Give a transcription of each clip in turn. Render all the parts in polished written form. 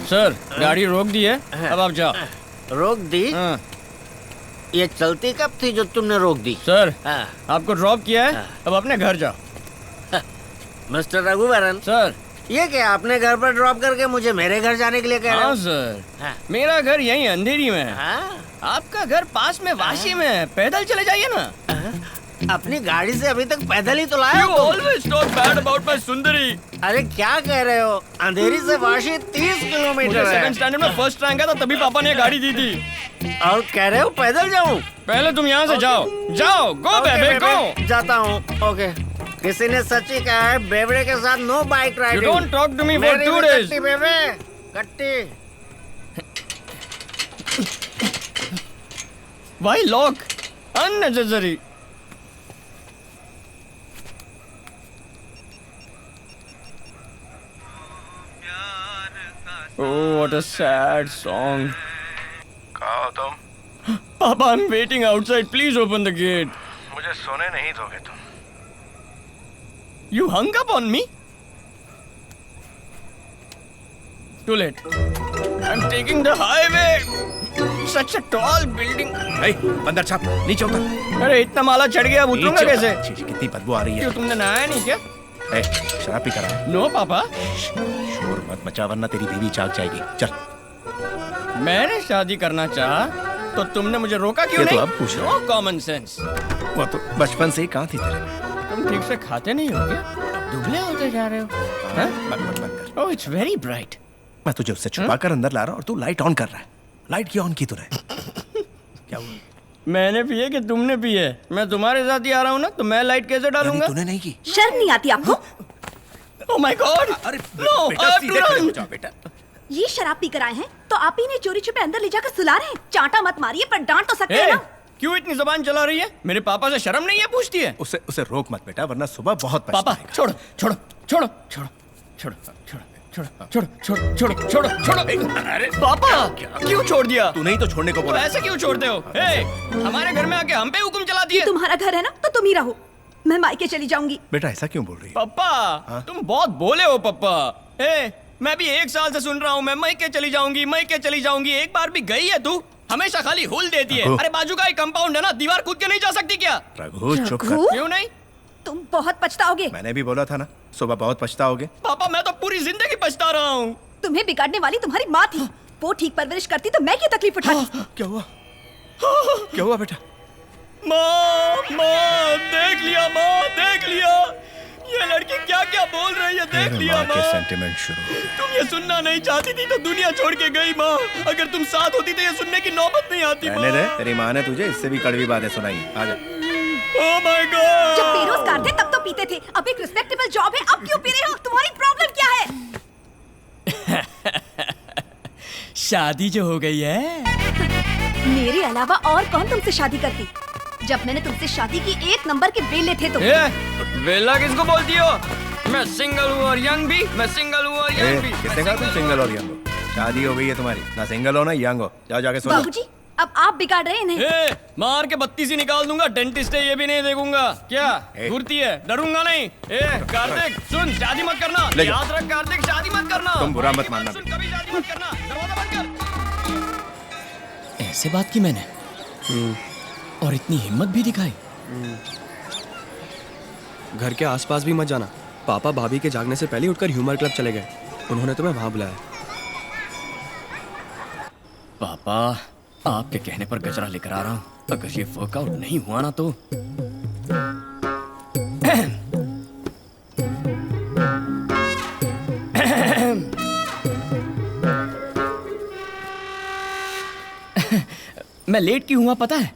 Sir गाड़ी रोक दी है, अब आप जाओ। रोक दी? हाँ। ये चलती कब थी जो तुमने रोक दी? सर हाँ। आपको ड्रॉप किया है, अब अपने घर जाओ। मिस्टर रघुवरन सर ये क्या अपने घर पर ड्रॉप करके मुझे मेरे घर जाने के लिए कह रहे हाँ हो? सर हाँ। मेरा घर यहीं अंधेरी में है, हाँ? आपका घर पास में वाशी में है, पैदल चले जाइए ना। अपनी गाड़ी से अभी तक पैदल ही तो लाए You हो तुम। always talk bad about my सुंदरी। अरे क्या कह रहे हो? अंधेरी से वाशी 30 मुझे किलोमीटर है। सेकंड स्टैंडर्ड में फर्स्ट रैंक आया था, तभी पापा ने गाड़ी दी थी। और कह रहे हो पैदल जाऊं? पहले तुम यहाँ से जाओ, जाओ, गो ओके, बेबे बेबे, गो। जाता हूँ। ओके। किसी ने सच ही कहा है बेबड़े के साथ no bike You riding. don't talk to me for मेरी 2 भी days। कट्टी बेबे, कट्टी। Why lock? Unnecessary। Oh, what a sad song। कहाँ हो तुम? Papa, I'm waiting outside. Please open the gate। मुझे सोने नहीं दोगे तुम। You hung up on me? Too late। I'm taking the highway। Such a tall building। अंदर छाप, नीचे उतर। अरे इतना माला चढ़ गया, अब उतरूंगा नीचे कैसे? उतर। कितनी बदबू आ रही है। क्यों तुमने नहाया नहीं क्या? शराब पी कर आया। नो पापा, शोर मत मचा वरना तेरी बीवी जाग जाएगी। चल। मैंने शादी करना चाहा तो तुमने मुझे रोका क्यों ये तो नहीं? अब पूछ रहे नो कॉमन सेंस। वो तो बचपन से ही कहाँ थी तेरे में। तुम ठीक से खाते नहीं हो क्या? दुबले होते जा रहे हो। बंद कर। ओह, इट्स वेरी ब्राइट। मैं तुझे उससे छुपा कर अंदर ला रहा हूँ और तू लाइट ऑन कर रहा है। लाइट क्यों ऑन की तूने? क्या हुआ? मैंने पिए कि तुमने पिए? मैं तुम्हारे साथ ही आ रहा हूँ ना, तो मैं लाइट कैसे डालूंगा? तूने नहीं की। शर्म नहीं आती आपको? Oh my God! अरे नो, बेटा, आई हैव सीधे टू खड़े हो रन। जाओ बेटा। ये शराब पी कर आए हैं तो आप ही ने चोरी छुपे अंदर ले जाकर सुला रहे हैं। चांटा मत मारिए, पर डांट तो सकते हैं ना। क्यों इतनी जबान चला रही है? मेरे पापा से शर्म नहीं है पूछती है? उसे रोक मत बेटा वरना सुबह बहुत पापा पछताएगा। छोड़ो छोड़ो छोड़ो छोड़ो छोड़ो छोड़ो छोड़ो छोड़ो छोड़ो छोड़ो छोड़ो। अरे पापा क्यों छोड़ दिया? तू नहीं तो छोड़ने को तो बोला। ऐसे क्यों छोड़ते हो? हे, हमारे घर में आके हम पे हुक्म चला दिए। तुम्हारा घर है ना, तो तुम ही रहो। मैं मायके चली जाऊंगी। बेटा ऐसा क्यों बोल रही है? पापा तुम बहुत बोले हो पापा। मैं भी 1 साल से सुन रहा हूँ, मैं मायके चली जाऊंगी, मायके चली जाऊंगी। एक बार भी गई है तू? हमेशा खाली हुल देती है। अरे बाजू का एक कंपाउंड है ना, दीवार कूद के नहीं जा सकती क्या? रघु चुप रघु? कर। क्यों नहीं? तुम बहुत पछताओगे। मैंने भी बोला था ना सुबह बहुत पछताओगे। पापा मैं तो पूरी जिंदगी पछता रहा हूँ। तुम्हें बिगाड़ने वाली तुम्हारी माँ थी। वो ठीक परवरिश करती तो मैं क्यों तकलीफ उठाती? क्या हुआ? क्या हुआ बेटा? माँ देख लिया, माँ देख लिया। ये लड़की क्या क्या बोल रही है, देख लिया माँ के माँ। सेंटिमेंट शुरू हो गए। तुम ये सुनना नहीं चाहती थी तो दुनिया छोड़ के गई माँ। अगर तुम साथ होती तो ये सुनने की नौबत नहीं आती माँ। रहने दे, तेरी माँ ने तुझे इससे भी कड़वी बातें सुनाई। आजा। Oh my God! जब बेरोजगार थे तब तो पीते थे, अब एक रिस्पेक्टेबल जॉब है, अब क्यों पी रहे हो? तुम्हारी प्रॉब्लम क्या है? शादी जो हो गई है। मेरे अलावा और कौन तुमसे शादी करती? जब मैंने तुमसे शादी की 1 नंबर के बेले थे तुम। वेला किसको बोलती हो? मैं सिंगल हूँ और यंग भी। मैं सिंगल हूँ और यंग भी। किसने कहा तुम सिंगल और यंग हो? शादी हो गई है तुम्हारी, ना सिंगल हो ना यंग हो। जाओ जाके सो जाओ। बाबूजी, अब आप बिगाड़ रहे हैं इन्हें। मार के 32 ही निकाल दूंगा। डेंटिस्ट है ये भी नहीं देखूंगा। क्या घुरती है? डरूंगा नहीं। कार्तिक सुन, शादी मत करना। ले जाओ। याद रख कार्तिक, शादी मत करना। तुम बुरा मत मानना। सुन, कभी शादी मत करना। दरवाजा बंद कर। ऐसे बात की मैंने और इतनी हिम्मत भी दिखाई। घर के आसपास भी मत जाना। पापा भाभी के जागने से पहले उठकर ह्यूमर क्लब चले गए। उन्होंने तुम्हें वहां बुलाया। पापा आपके कहने पर गजरा लेकर आ रहा हूँ। अगर ये वर्कआउट नहीं हुआ ना तो मैं लेट क्यों हुआ पता है?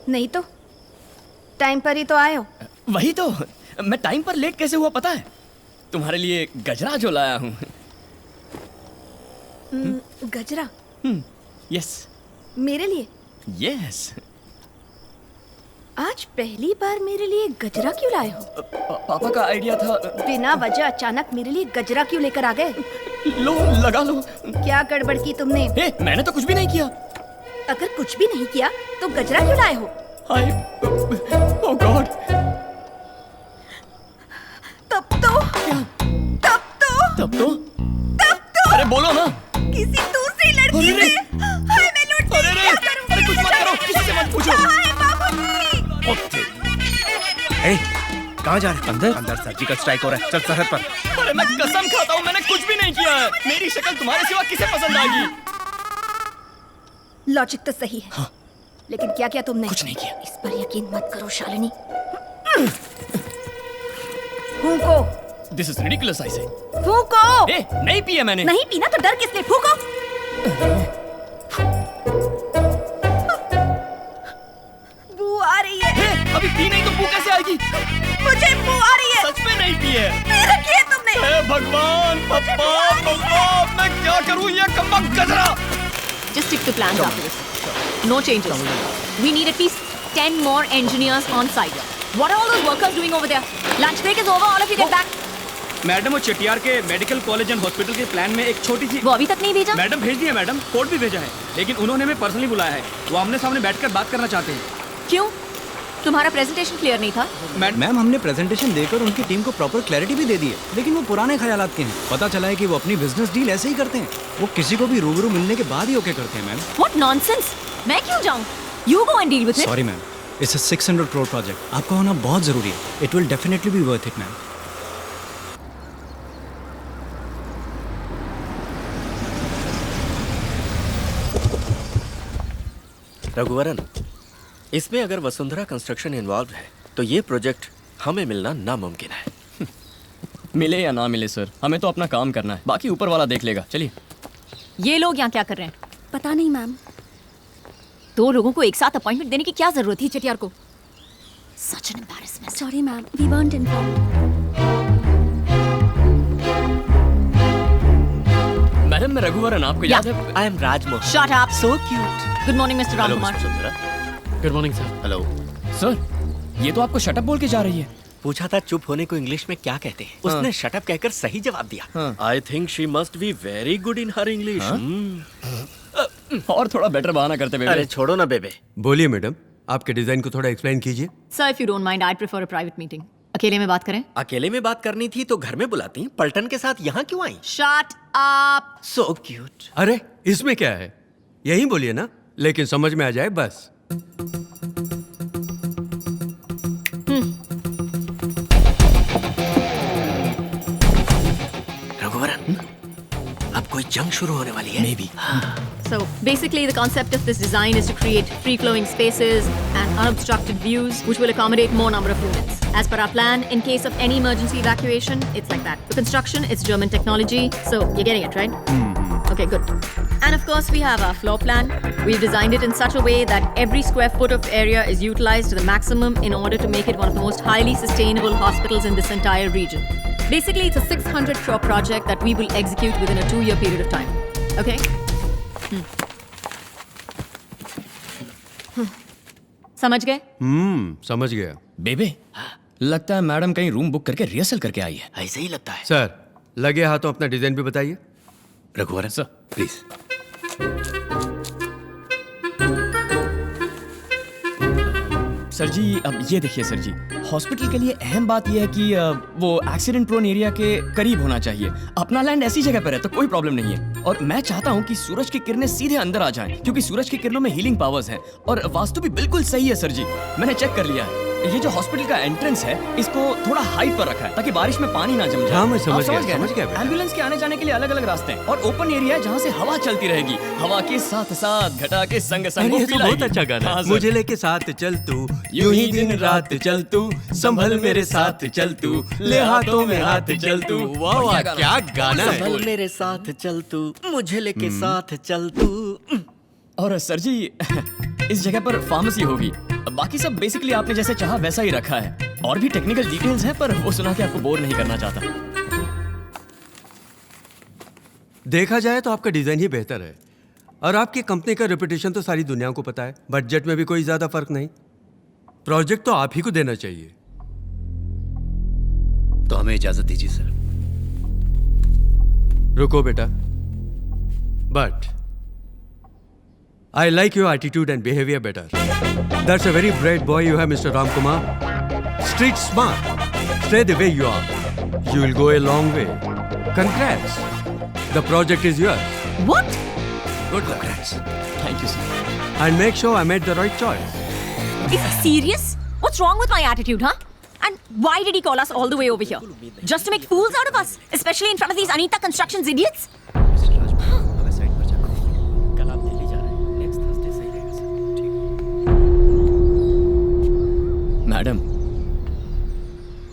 नहीं तो टाइम पर ही तो आए हो। वही तो, मैं टाइम पर लेट कैसे हुआ पता है? तुम्हारे लिए गजरा जो लाया हूँ। गजरा? यस मेरे लिए? यस। आज पहली बार मेरे लिए गजरा क्यों लाए हो? पापा का आइडिया था। बिना वजह अचानक मेरे लिए गजरा क्यों लेकर आ गए? लो लगा लो। क्या गड़बड़ की तुमने? मैंने तो कुछ भी नहीं किया। अगर कुछ भी नहीं किया तो गजरा क्यों लाए हो? ओह गॉड, ए, कहाँ जा रहे? अंदर सर्जिकल स्ट्राइक हो रहा है। चल सरहद पर। अरे मैं कसम खाता हूँ मैंने कुछ भी नहीं किया है। मेरी शक्ल तुम्हारे सिवा किसे पसंद आएगी? लॉजिक तो सही है, हाँ। लेकिन क्या किया तुमने? कुछ नहीं किया। इस पर यकीन मत करो शालिनी। फूंको। This is ridiculous I say. फूंको। ए, नहीं पिया मैंने। नहीं पीना तो डर किसने? फूंको। बू आ रही है। ए, अभी पी नहीं तो बू कैसे आएगी? मुझे बू आ रही है। सच में नहीं पी है। मेरा किया तुमने? हे भगवान, पप्पा, मैं क्या करूं? ये कम्बा गजरा। Just stick to plans after this. No changes. We need at least 10 more engineers on site. What are all those workers doing over there? Lunch break is over. All of you get back. Madam, वो चटियार के medical college and hospital के plan में एक छोटी सी वो अभी तक नहीं भेजा? मैडम भेज दिया मैडम, कोड भी भेजा है, लेकिन उन्होंने हमें पर्सनली बुलाया है। वो आमने सामने बैठकर बात करना चाहते हैं। क्यों? तुम्हारा प्रेजेंटेशन क्लियर नहीं था? मैम, हमने प्रेजेंटेशन देकर उनकी टीम को प्रॉपर क्लैरिटी भी दे दी है, लेकिन वो पुराने ख्यालात के हैं। पता चला है कि वो अपनी बिजनेस डील ऐसे ही करते हैं। वो किसी को भी रूबरू मिलने के बाद ही ओके करते हैं मैम। What nonsense? मैं क्यों जाऊं? You go and deal with it. Sorry ma'am, it's a 600 crore project. आपका होना बहुत जरूरी है। It will definitely be worth it ma'am. Raghuvaran, इसमें अगर वसुंधरा कंस्ट्रक्शन इन्वॉल्व है तो ये प्रोजेक्ट हमें मिलना नामुमकिन है। मिले या ना मिले सर, हमें तो अपना काम करना है, बाकी ऊपर वाला देख लेगा। चलिए। ये लोग यहाँ क्या कर रहे हैं? पता नहीं मैम। 2 लोगों को एक साथ अपॉइंटमेंट देने की क्या जरूरत थी चटियार को? Such an embarrassment. Sorry ma'am, we weren't informed. Madam, मैं रघुवरन, आपको याद है? I am Rajmohan. Shut up. So cute. Good morning, Mr. Ramkumar. Good morning sir. Hello. Sir, ये तो आपको शटअप बोल के जा रही है। पूछा था चुप होने को इंग्लिश में क्या कहते हैं, उसने शटअप कहकर सही जवाब दिया। I think she must be very good in her English. और थोड़ा बेटर बहाना करते बेबे। अरे छोड़ो ना बेबे। बोलिए मैडम, आपके डिजाइन को थोड़ा एक्सप्लेन कीजिए। Sir, if you don't mind, I'd prefer a private meeting. अकेले में बात करें? अकेले में बात करनी थी तो घर में बुलाती, पलटन के साथ यहाँ क्यों आई? Shut up. So cute. अरे इसमें क्या है, यही बोलिए ना, लेकिन समझ में आ जाए बस। रघुवरन, अब कोई जंग शुरू होने वाली है। Maybe. So basically the concept of this design is to create free-flowing spaces and unobstructed views which will accommodate more number of units. As per our plan, in case of any emergency evacuation, it's like that. The construction, it's German technology, so you're getting it, right? Okay, good. And of course, we have our floor plan. We've designed it in such a way that every square foot of area is utilized to the maximum in order to make it one of the most highly sustainable hospitals in this entire region. Basically, it's a 600 crore project that we will execute within a 2-year period of time. Okay? समझ गए? समझ गया। बेबे, लगता है madam कहीं room book करके rehearsal करके आई है। ऐसे ही लगता है। सर, लगे हाथों अपना डिजाइन भी बताइए। Raghuvaran sir, please. सर जी, अब ये देखिए सर जी, हॉस्पिटल के लिए अहम बात यह है कि वो एक्सीडेंट प्रोन एरिया के करीब होना चाहिए। अपना लैंड ऐसी जगह पर है तो कोई प्रॉब्लम नहीं है। और मैं चाहता हूँ कि सूरज की किरणें सीधे अंदर आ जाएं, क्योंकि सूरज की किरणों में हीलिंग पावर्स हैं। और वास्तु भी बिल्कुल सही है सर जी, मैंने चेक कर लिया है। ये जो हॉस्पिटल का एंट्रेंस है, इसको थोड़ा हाइट पर रखा है ताकि बारिश में पानी ना जम जाए। हाँ, मैं आप समझ गए ना? गया बेटा। एम्बुलेंस के आने जाने के लिए अलग अलग रास्ते हैं और ओपन एरिया है जहाँ से हवा चलती रहेगी। हवा के साथ साथ घटा के संग संग वो ये तो feel बहुत आएगी। अच्छा गाना हाँ, है। सर। मुझे लेके साथ चल तू, यूं ही दिन रात चल तू, संभल मेरे साथ चल तू, ले हाथों में हाथ चल तू। वाह वाह, क्या गाना है। संभल मेरे साथ चल तू, मुझे लेके साथ चल तू। और सर जी, इस जगह पर फार्मेसी होगी। बाकी सब बेसिकली आपने जैसे चाहा वैसा ही रखा है। और भी टेक्निकल डिटेल्स हैं, पर वो सुना के आपको बोर नहीं करना चाहता। देखा जाए तो आपका डिजाइन ही बेहतर है, और आपकी कंपनी का रेपुटेशन तो सारी दुनिया को पता है। बजट में भी कोई ज्यादा फर्क नहीं। प्रोजेक्ट तो आप ही को देना चाहिए। तो हमें इजाजत दीजिए सर। रुको बेटा, but I like your attitude and behavior better. That's a very bright boy you have, Mr. Ramkumar. Street smart. Stay the way you are. You will go a long way. Congrats. The project is yours. What? Good luck. Thank you sir. And make sure I made the right choice. Is he serious? What's wrong with my attitude, huh? And why did he call us all the way over here? Just to make fools out of us, especially in front of these Anita Constructions idiots? कल आप दिल्ली जा रहे हैं, next Thursday सही रहेगा sir. Madam,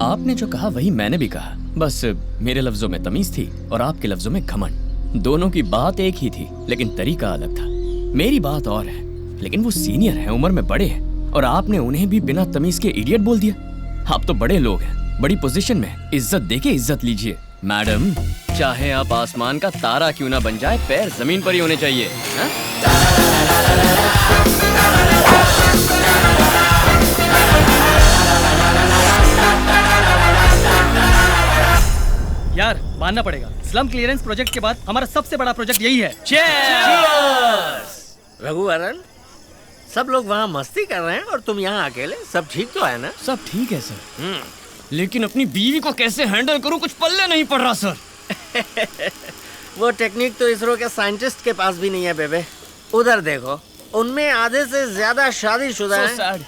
आपने जो कहा वही मैंने भी कहा, बस मेरे लफ्जों में तमीज थी और आपके लफ्जों में घमंड। दोनों की बात एक ही थी लेकिन तरीका अलग था। मेरी बात और है, लेकिन वो सीनियर हैं, उम्र में बड़े हैं, और आपने उन्हें भी बिना तमीज के इडियट बोल दिया। आप तो बड़े लोग हैं, बड़ी पोजीशन में हैं, इज्जत देके इज्जत लीजिए। मैडम, चाहे आप आसमान का तारा क्यों ना बन जाए, पैर जमीन पर ही होने चाहिए। हाँ? यार मानना पड़ेगा, स्लम क्लियरेंस प्रोजेक्ट के बाद हमारा सबसे बड़ा प्रोजेक्ट यही है। रघुवरन, सब लोग वहाँ मस्ती कर रहे हैं और तुम यहाँ अकेले। सब ठीक तो है ना? सब ठीक है सर, लेकिन अपनी बीवी को कैसे हैंडल करूं कुछ पल्ले नहीं पड़ रहा सर। वो टेक्निक तो इसरो के साइंटिस्ट के पास भी नहीं है बेबे। उधर देखो, उनमें आधे से ज्यादा शादीशुदा So हैं। sad.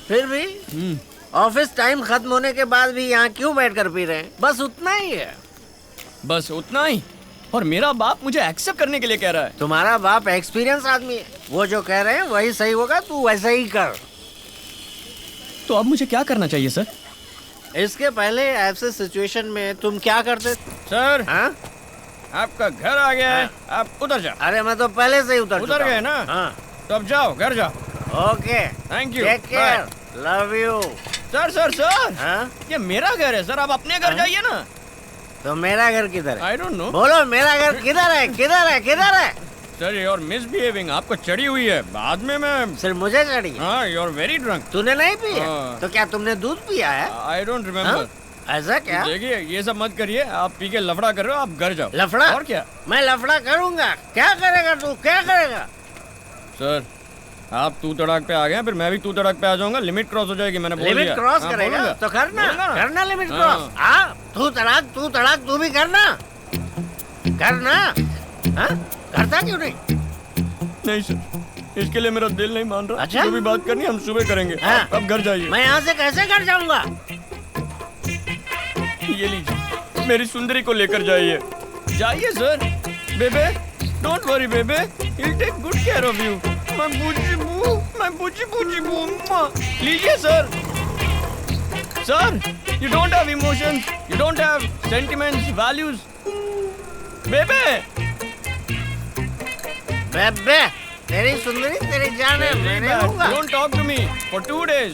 फिर भी ऑफिस टाइम खत्म होने के बाद भी यहाँ क्यों बैठकर पी रहे हैं? बस उतना ही है। बस उतना ही? और मेरा बाप मुझे एक्सेप्ट करने के लिए कह रहा है। तुम्हारा बाप एक्सपीरियंस आदमी है, वो जो कह रहे हैं वही सही होगा, तू वैसा ही कर। तो अब मुझे क्या करना चाहिए सर? इसके पहले ऐसे सिचुएशन में तुम क्या करते? सर, हाँ? आपका घर आ गया है, आप उधर जाओ। अरे मैं तो पहले से ही उतर उतर गए ना? हाँ। तो अब जाओ, घर जाओ। Okay, thank you, take care, love you. Sir sir sir, हाँ? ये मेरा घर है सर, आप अपने घर जाइए ना। तो मेरा घर किधर है? I don't know. बोलो मेरा घर किधर है? किधर है? किधर है? सर यू आर मिसबिहेविंग, आपको चढ़ी हुई है। बाद में मैं सिर्फ मुझे चढ़ी? हाँ, यू आर वेरी ड्रंक। तूने नहीं पिया? हाँ। तो क्या तुमने दूध पिया है? I don't remember. ऐसा क्या? देखिए, ये सब मत करिए, आप पी के लफड़ा कर रहे हो, आप घर जाओ। लफड़ा? और क्या? मैं लफड़ा करूंगा। क्या करेगा तू? क्या करेगा? सर, आप तू तड़ाक पे आ गए, फिर मैं भी तू तड़ाक पे आ जाऊंगा। लिमिट क्रॉस हो जाएगी, मैंने बोल दिया। लिमिट क्रॉस हाँ, करेगा बोलूंगा। तो करना, बोलूंगा ना। करना लिमिट हाँ। क्रॉस। हाँ, तू तड़ाक तू भी करना, करना। हाँ? करता क्यों नहीं? नहीं सर, इसके लिए मेरा दिल नहीं मान रहा। अच्छा? जो भी बात करनी है हम सुबह करेंगे। हाँ। अब घर जाइए। मैं यहाँ से कैसे घर जाऊंगा? ये लीजिए, मेरी सुंदरी को लेकर जाइए। जाइए सर। बेबे, डोंट वरी बेबे, he'll take good care of you. मैं बुच्ची बू। लीजिए sir. Sir, you don't have emotions, you don't have sentiments, values. बेबे, बेबे, तेरी सुंदरी तेरी जान है, मैं नहीं लूंगा। don't talk to me for 2 days.